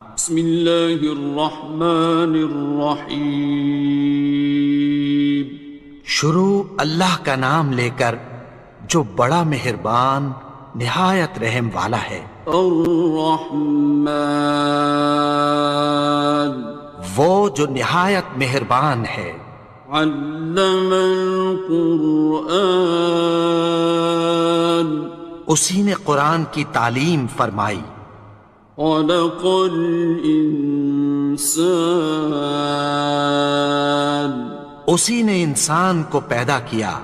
بسم اللہ الرحمن الرحیم۔ شروع اللہ کا نام لے کر جو بڑا مہربان نہایت رحم والا ہے۔ الرحمن، وہ جو نہایت مہربان ہے۔ علم القرآن، اسی نے قرآن کی تعلیم فرمائی۔ خلق الانسان، اسی نے انسان کو پیدا کیا۔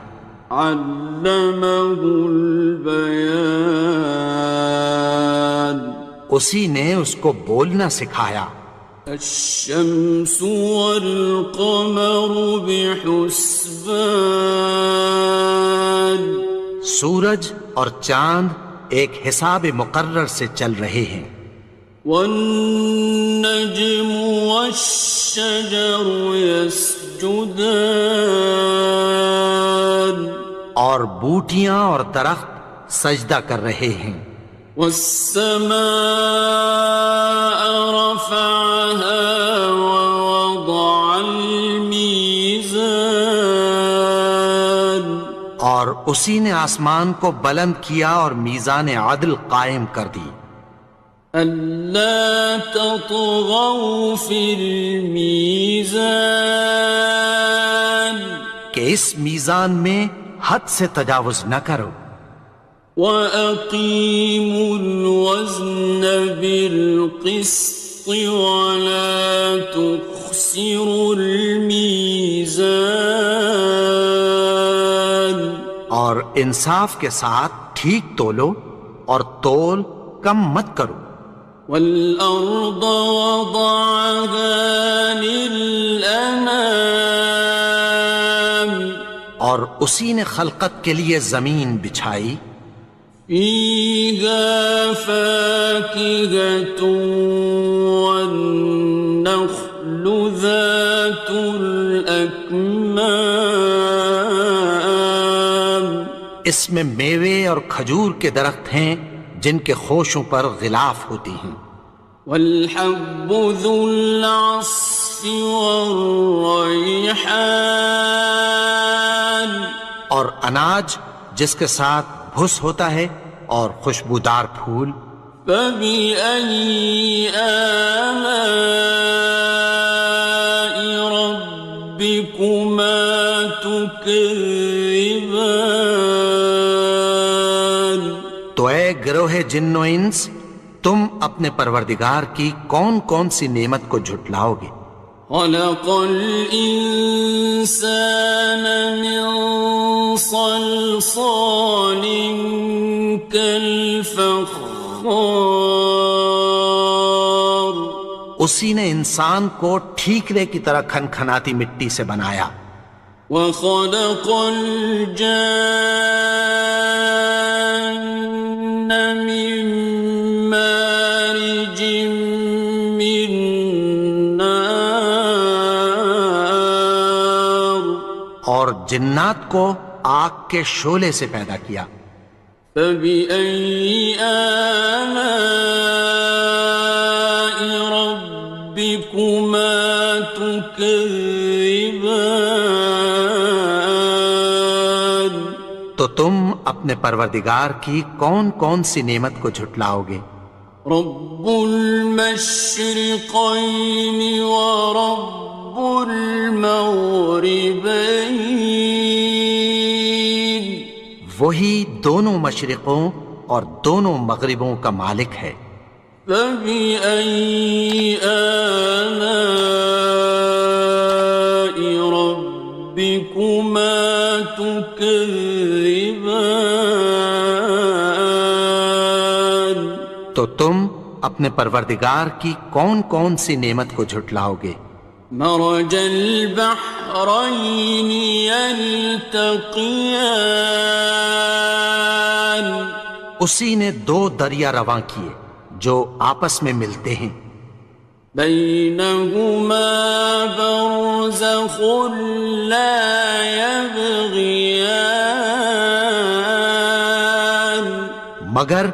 علمہ البیان، اسی نے اس کو بولنا سکھایا۔ الشمس والقمر بحسبان، سورج اور چاند ایک حساب مقرر سے چل رہے ہیں۔ والنجم والشجر يسجدان، اور بوٹیاں اور درخت سجدہ کر رہے ہیں۔ والسماء رفعها ووضع الميزان، اور اسی نے آسمان کو بلند کیا اور میزان عدل قائم کر دی۔ ألا تطغوا في الميزان، کہ اس میزان میں حد سے تجاوز نہ کرو۔ وَأَقِيمُوا الْوَزْنَ بِالْقِسْطِ وَلَا تُخْسِرُوا الْمِيزَانَ، اور انصاف کے ساتھ ٹھیک تولو اور تول کم مت کرو۔ وَالْأَرْضَ وَضَعَهَا لِلْأَنَامِ، اور اسی نے خلقت کے لیے زمین بچھائی۔ فِيهَا فَاكِهَةٌ وَالنَّخْلُ ذَاتُ الْأَكْمَامِ، اس میں میوے اور کھجور کے درخت ہیں جن کے خوشوں پر غلاف ہوتی ہیں۔ وَالْحَبُّ ذُو الْعَصْفِ وَالرَّيْحَانِ، اور اناج جس کے ساتھ بھس ہوتا ہے اور خوشبودار پھول۔ فَبِأَيِّ آلَاءِ رَبِّكُمَا تُكَذِّبَانِ، تو اے گروہ جن و انس، تم اپنے پروردگار کی کون کون سی نعمت کو جھٹلاؤ گے؟ خَلَقَ الْإِنسَانَ مِنْ صَلْصَالٍ كَالْفَخَّارِ، اسی نے انسان کو ٹھیکرے کی طرح کھنکھناتی مٹی سے بنایا۔ وَخَلَقَ الْجَانَّ مِن مَّارِجٍ مِّن نَّارٍ، اور جنات کو آگ کے شعلے سے پیدا کیا۔ فَبِأَيِّ آلَاءِ رَبِّكُمَا تُكَذِّبَانِ، تو تم اپنے پروردگار کی کون کون سی نعمت کو جھٹلاؤ گے؟ رب المشرقين ورب المغربين، وہی دونوں مشرقوں اور دونوں مغربوں کا مالک ہے۔ فبأي آلاء ربكما تكذبان، تو تم اپنے پروردگار کی کون کون سی نعمت کو جھٹلاؤ گے؟ مرج البحرين يلتقيان، اسی نے دو دریا رواں کیے جو آپس میں ملتے ہیں۔ بينهما برزخ لا يبغيان، مگر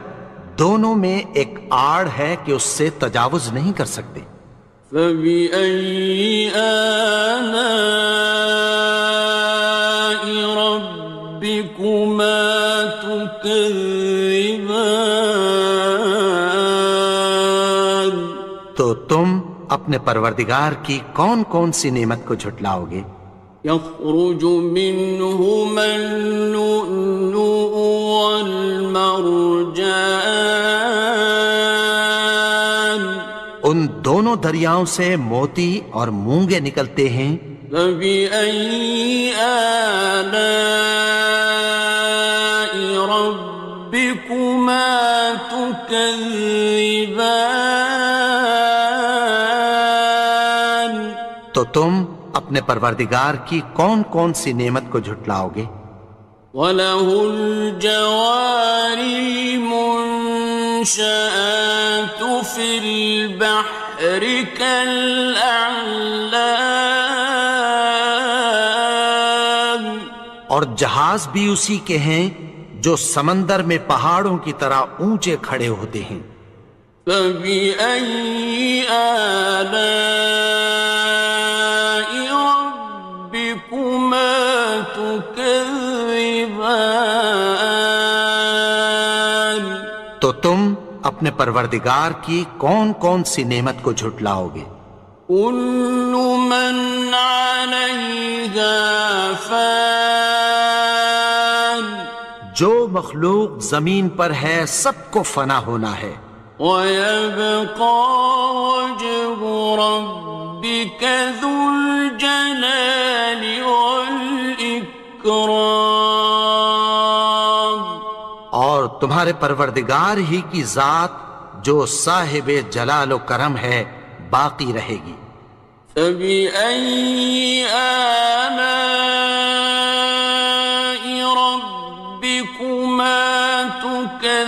دونوں میں ایک آڑ ہے کہ اس سے تجاوز نہیں کر سکتے. فبأي آلاء ربكما تكذبان تو تم اپنے پروردگار کی کون کون سی نعمت کو جھٹلاؤ گے؟ يخرج منهما اللؤلؤ والمرجان ان دونوں دریاؤں سے موتی اور مونگے نکلتے ہیں. فبأي آلاء ربكما تكذبان تو تم اپنے پروردگار کی کون کون سی نعمت کو جھٹلاؤ گے؟ وَلَهُ الْجَوَارِ الْمُنشَآتُ فِي الْبَحْرِ كَالْأَعْلَامِ اور جہاز بھی اسی کے ہیں جو سمندر میں پہاڑوں کی طرح اونچے کھڑے ہوتے ہیں. فَبِأَيِّ آلَاءِ رَبِّكُمَا تُكَذِّبَانِ تو تم اپنے پروردگار کی کون کون سی نعمت کو جھٹلاؤ گے؟ كُلُّ مَنْ عَلَيْهَا فَانٍ جو مخلوق زمین پر ہے سب کو فنا ہونا ہے. وَيَبْقَى وَجْهُ رَبِّكَ ذُو الْجَلَالِ وَالْإِكْرَامِ اور تمہارے پروردگار ہی کی ذات جو صاحب جلال و کرم ہے باقی رہے گی. فَبِأَيِّ آلَاءِ رَبِّكُمَا تُكَذِّبَانِ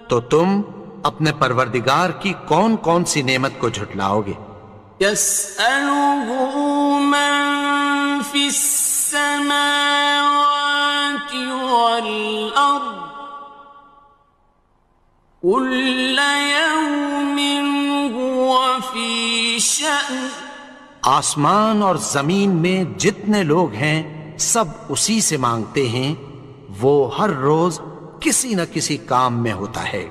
تو تم اپنے پروردگار کی کون کون سی نعمت کو جھٹلاؤ گے؟ يَسْأَلُهُ مَن فِي السَّمَاوَاتِ وَالْأَرْضِ كُلَّ يَوْمٍ هُوَ فِي شَأْنٍ آسمان اور زمین میں جتنے لوگ ہیں سب اسی سے مانگتے ہیں، وہ ہر روز کسی نہ کسی کام میں ہوتا ہے.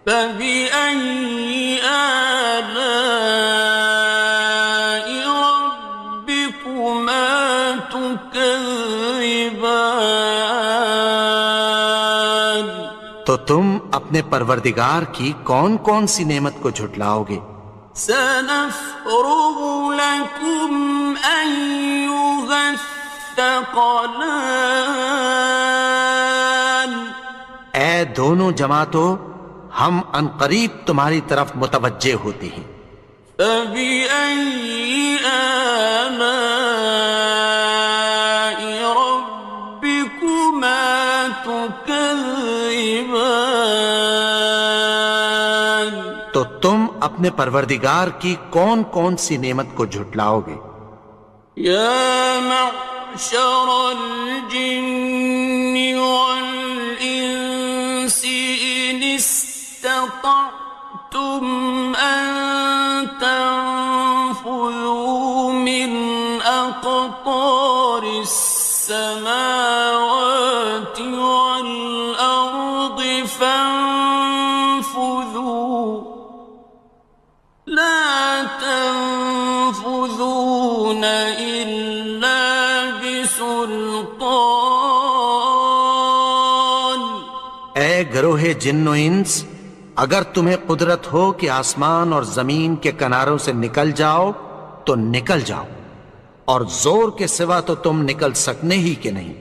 فَبِأَيِّ آلَاءِ رَبِّكُمَا تُكَذِّبَانِ تو تم اپنے پروردگار کی کون کون سی نعمت کو جھٹلاؤ گے؟ سَنَفْرُغُ لَكُمْ أَيُّهَ الثَّقَلَانِ اے دونوں جماعتوں، ہم عنقریب تمہاری طرف متوجہ ہوتے ہیں. فَبِأَيِّ آلَاءِ رَبِّكُمَا تُكَذِّبَانِ تو تم اپنے پروردگار کی کون کون سی نعمت کو جھٹلاؤ گے؟ يَا مَعْشَرَ الْجِنِّ وَالْإِنسِ إِنِ اسْتَطَعْتُمْ أَن تَنفُذُوا مِنْ أَقْطَارِ السَّمَاوَاتِ وَالْأَرْضِ فَانفُذُوا لَا تَنفُذُونَ إِلَّا بِسُلْطَانٍ اے گروہ جن و انس، اگر تمہیں قدرت ہو کہ آسمان اور زمین کے کناروں سے نکل جاؤ تو نکل جاؤ، اور زور کے سوا تو تم نکل سکنے ہی کہ نہیں.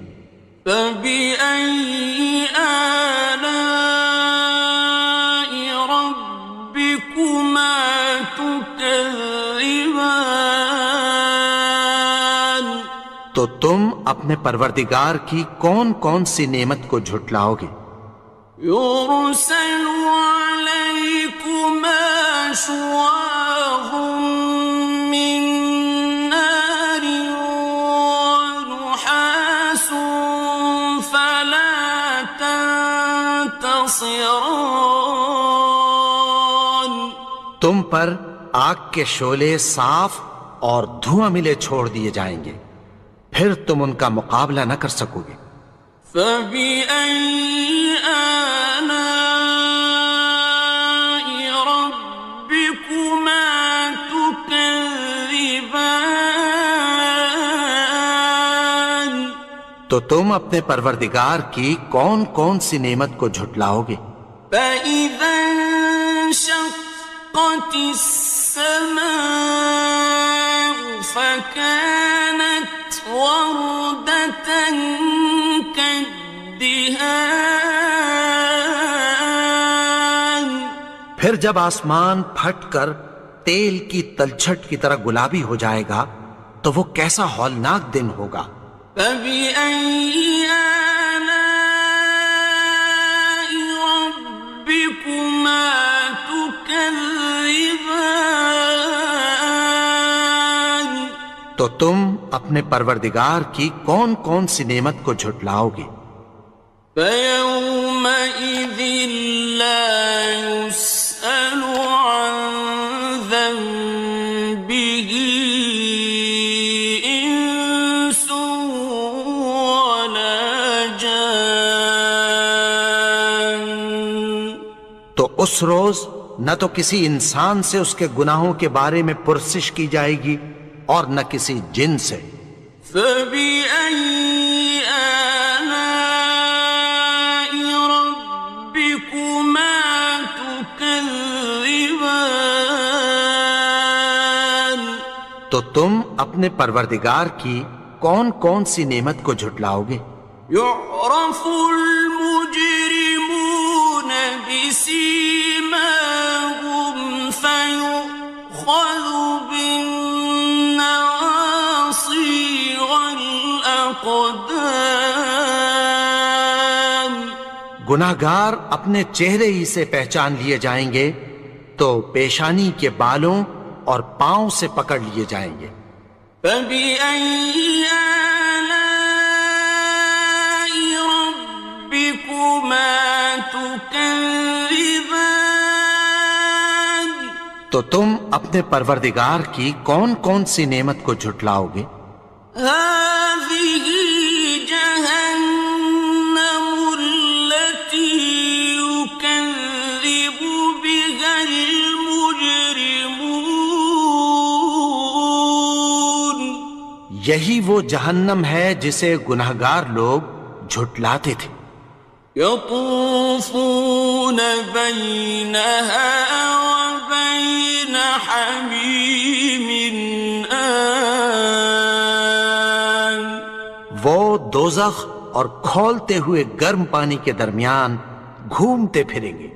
فَبِأَيِّ آلَاءِ رَبِّكُمَا تُكَذِّبَانِ تو تم اپنے پروردگار کی کون کون سی نعمت کو جھٹلاؤ گے؟ يُرْسَلُ عَلَيْكُمَا شُوَاظٌ مِّن نَّارٍ وَنُحَاسٌ تنتصران تم پر آگ کے شعلے صاف اور دھواں ملے چھوڑ دیے جائیں گے، پھر تم ان کا مقابلہ نہ کر سکو گے۔ فبأي آلاء ربكما تكذبان تو تم اپنے پروردگار کی کون کون سی نعمت کو جھٹلاؤ گے؟ فإذا انشقت السماء فكانت وردة كالدهان پھر جب آسمان پھٹ کر تیل کی تلچھٹ کی طرح گلابی ہو جائے گا تو وہ کیسا ہولناک دن ہوگا۔ فبأي آلاء ربكما تكذبان تو تم اپنے پروردگار کی کون کون سی نعمت کو جھٹلاؤ گے؟ فيومئذ لا يسأل عن ذنبه إنس ولا جان تو اس روز نہ تو کسی انسان سے اس کے گناہوں کے بارے میں پرسش کی جائے گی اور نہ کسی جن سے۔ فبأي آلاء ربكما تكذبان تو تم اپنے پروردگار کی کون کون سی نعمت کو جھٹلاؤ گے؟ يعرف المجرمون بسيماهم فيؤخذ بالنواصي والأقدام گناہگار اپنے چہرے ہی سے پہچان لیے جائیں گے تو پیشانی کے بالوں اور پاؤں سے پکڑ لیے جائیں گے۔ فبأي آلاء ربكما تكذبان تو تم اپنے پروردگار کی کون کون سی نعمت کو جھٹلاؤ گے؟ هذه جهنم التي يكذب بها المجرمون یہی وہ جہنم ہے جسے گناہگار لوگ جھٹلاتے تھے۔ يطوفون بينها وبين حميم آن وہ دوزخ اور کھولتے ہوئے گرم پانی کے درمیان گھومتے پھریں گے۔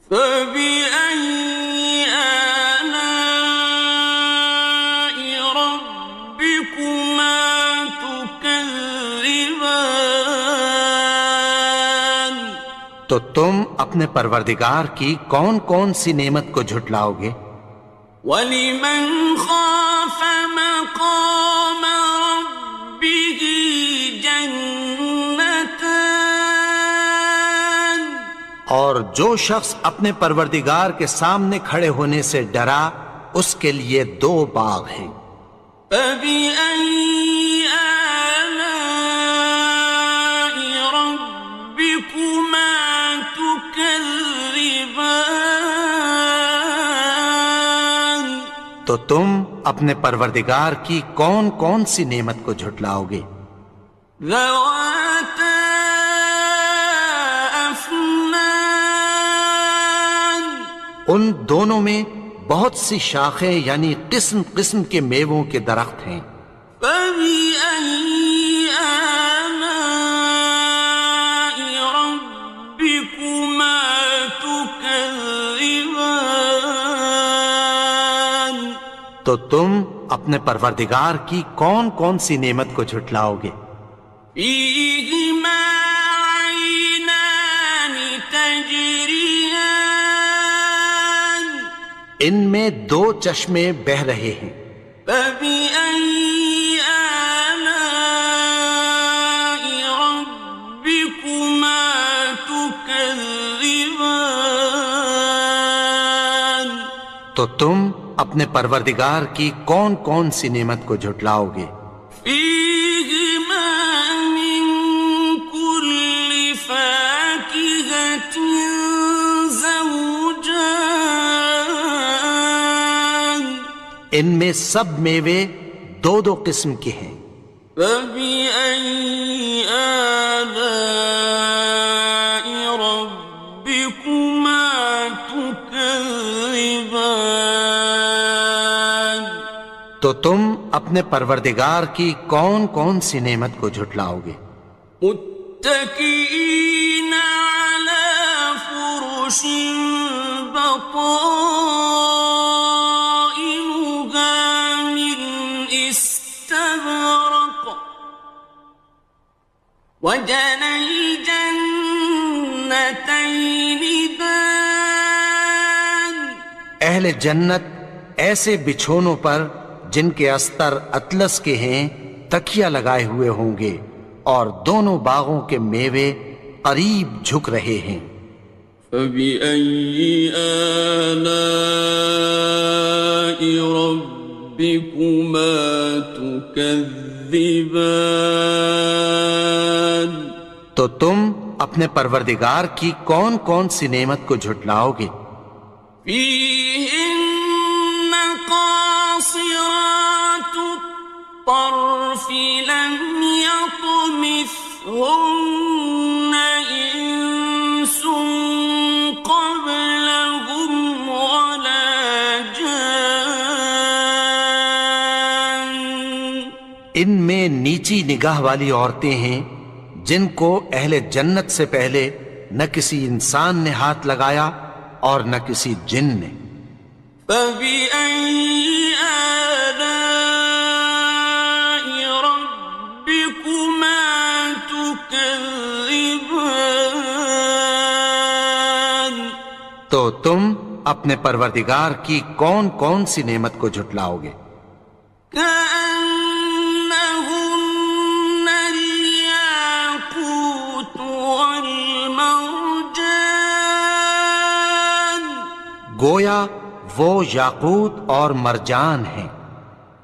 فبأي آلاء ربكما تكذبان تو تم اپنے پروردگار کی کون کون سی نعمت کو جھٹلاؤ گے؟ وَلِمَنْ خَافَ مَقَامَ رَبِّهِ جَنَّتَانِ اور جو شخص اپنے پروردگار کے سامنے کھڑے ہونے سے ڈرا اس کے لیے دو باغ ہیں۔ فَبِأَيِّ آلَاءِ رَبِّكُمَا تُكَذِّبَانِ تو تم اپنے پروردگار کی کون کون سی نعمت کو جھٹلاؤ گے؟ ذَوَاتَا أَفْنَانٍ ان دونوں میں بہت سی شاخیں یعنی قسم قسم کے میووں کے درخت ہیں۔ فَبِأَيِّ آلَاءِ رَبِّكُمَا تُكَذِّبَانِ تو تم اپنے پروردگار کی کون کون سی نعمت کو جھٹلاؤ گے؟ فِيهِمَا عَيْنَانِ تَجْرِيَانِ ان میں دو چشمے بہہ رہے ہیں۔ فَبِأَيِّ آلَاءِ رَبِّكُمَا تُكَذِّبَانِ تكذبان تو تم اپنے پروردگار کی کون کون سی نعمت کو جھٹلاؤ گے؟ فيهما من كل فاكهة زوجان ان میں سب میوے دو دو قسم کے ہیں۔ فبأي آلاء ربكما تكذبان تو تم اپنے پروردگار کی کون کون سی نعمت کو جھٹلاؤ گے؟ متكئين على فرش بطائنها من استبرق وجنى الجنتين دان اہل جنت ایسے بچھونوں پر جن کے استر اطلس کے ہیں تکیہ لگائے ہوئے ہوں گے اور دونوں باغوں کے میوے قریب جھک رہے ہیں۔ فبأي آلاء ربكما تكذبان تو تم اپنے پروردگار کی کون کون سی نعمت کو جھٹلاؤ گے؟ فيهن قاصرات الطرف لم يطمثهن إنس قبلهم ولا جان ان میں نیچی نگاہ والی عورتیں ہیں جن کو اہل جنت سے پہلے نہ کسی انسان نے ہاتھ لگایا اور نہ کسی جن نے۔ فبأي آلاء ربكما تكذبان تو تم اپنے پروردگار کی کون کون سی نعمت کو جھٹلاؤ گے؟ كأنهن الياقوت والمرجان گویا وہ یاقوت اور مرجان ہیں۔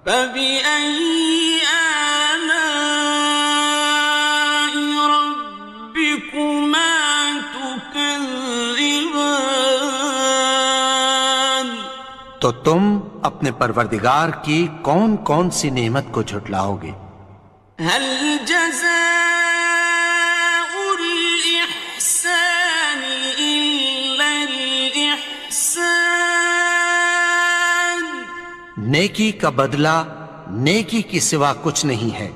فبأي آلاء ربكما تكذبان تو تم اپنے پروردگار کی کون کون سی نعمت کو جھٹلاؤ گے؟ هل جزاء الإحسان إلا الإحسان نیکی کا بدلہ نیکی کی سوا کچھ نہیں ہے۔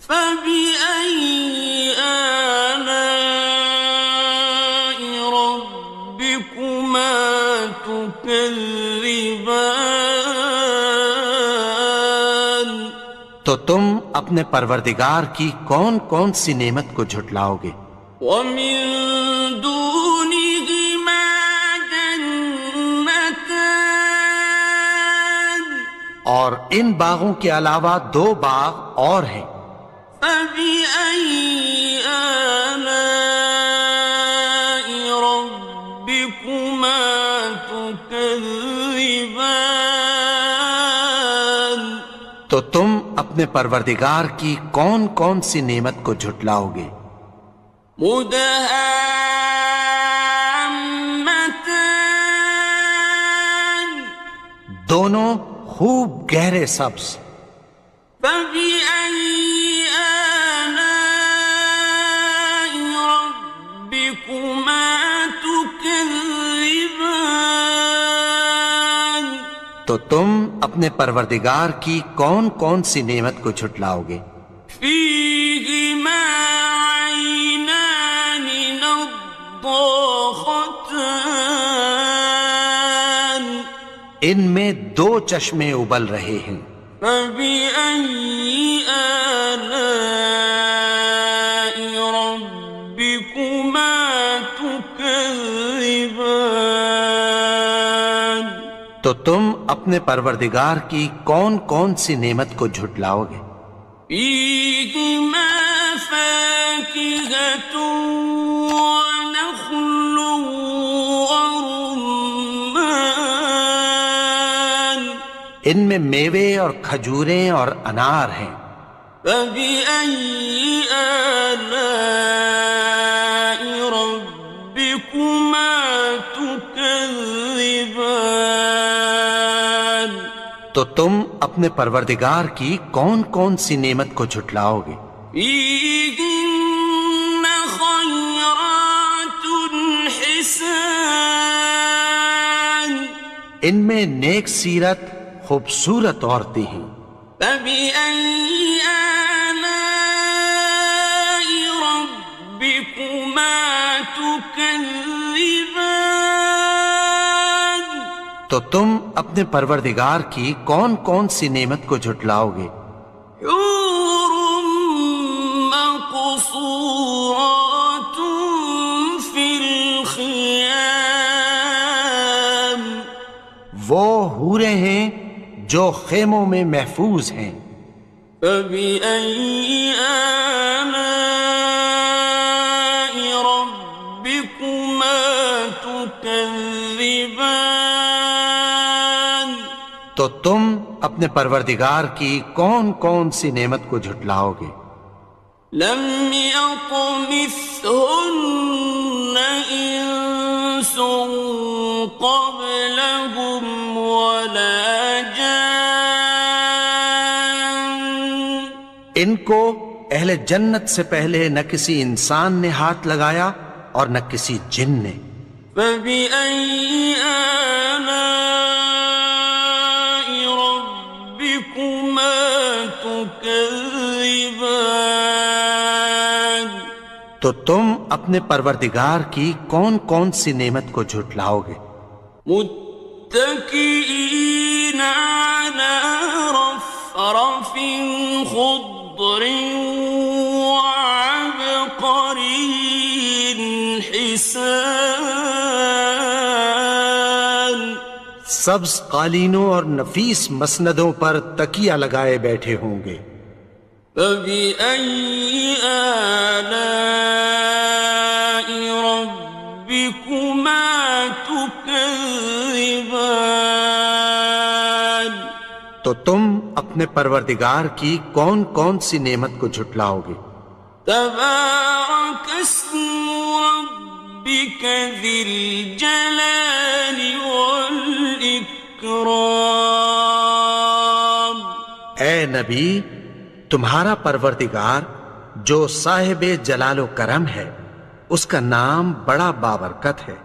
فبأي آلاء ربكما تكذبان تو تم اپنے پروردگار کی کون کون سی نعمت کو جھٹلاؤ گے؟ ومن دونهما جنتان اور ان باغوں کے علاوہ دو باغ اور ہیں۔ فبأي آلاء ربكما تكذبان تو تم اپنے پروردگار کی کون کون سی نعمت کو جھٹلاؤ گے؟ مدهامتان دونوں خوب گہرے سبز۔ فبأي آلاء ربكما تكذبان تو تم اپنے پروردگار کی کون کون سی نعمت کو جھٹلاؤ گے؟ فيهما عينان نضاختان ان میں دو چشمے ابل رہے ہیں۔ فبأي آلاء ربكما تكذبان تو تم اپنے پروردگار کی کون کون سی نعمت کو جھٹلاؤ گے؟ فيهما فاكهة ونخل ان میں میوے اور کھجوریں اور انار ہیں۔ فبأي آلاء ربكما تكذبان؟ تو تم اپنے پروردگار کی کون کون سی نعمت کو جھٹلاؤ گے؟ فيهن خيرات حسان، ان میں نیک سیرت خوبصورت عورتیں ہیں۔ فبأي آلاء ربكما تكذبان؟ تو تم اپنے پروردگار کی کون کون سی نعمت کو جھٹلاؤ گے؟ حور مقصورات في الخيام، وہ حوریں ہیں جو خیموں میں محفوظ ہیں۔ فبأي آلاء ربكما تكذبان؟ تو تم اپنے پروردگار کی کون کون سی نعمت کو جھٹلاؤ گے؟ لم يطمثهن إنس قبلهم ولا جان، ان کو اہل جنت سے پہلے نہ کسی انسان نے ہاتھ لگایا اور نہ کسی جن نے۔ فبأي آلاء ربكما تكذبان؟ تو تم اپنے پروردگار کی کون کون سی نعمت کو جھٹلاؤ گے؟ متكئين على رفرف خضر وعبقري حسان، سبز قالینوں اور نفیس مسندوں پر تکیہ لگائے بیٹھے ہوں گے۔ فبأي آلاء ربكما تكذبان؟ تو تم اپنے پروردگار کی کون کون سی نعمت کو جھٹلاؤ گے؟ تبارك اسم ربك ذي الجلال والإكرام۔ اے نبی، تمہارا پروردگار جو صاحب جلال و کرم ہے، اس کا نام بڑا بابرکت ہے۔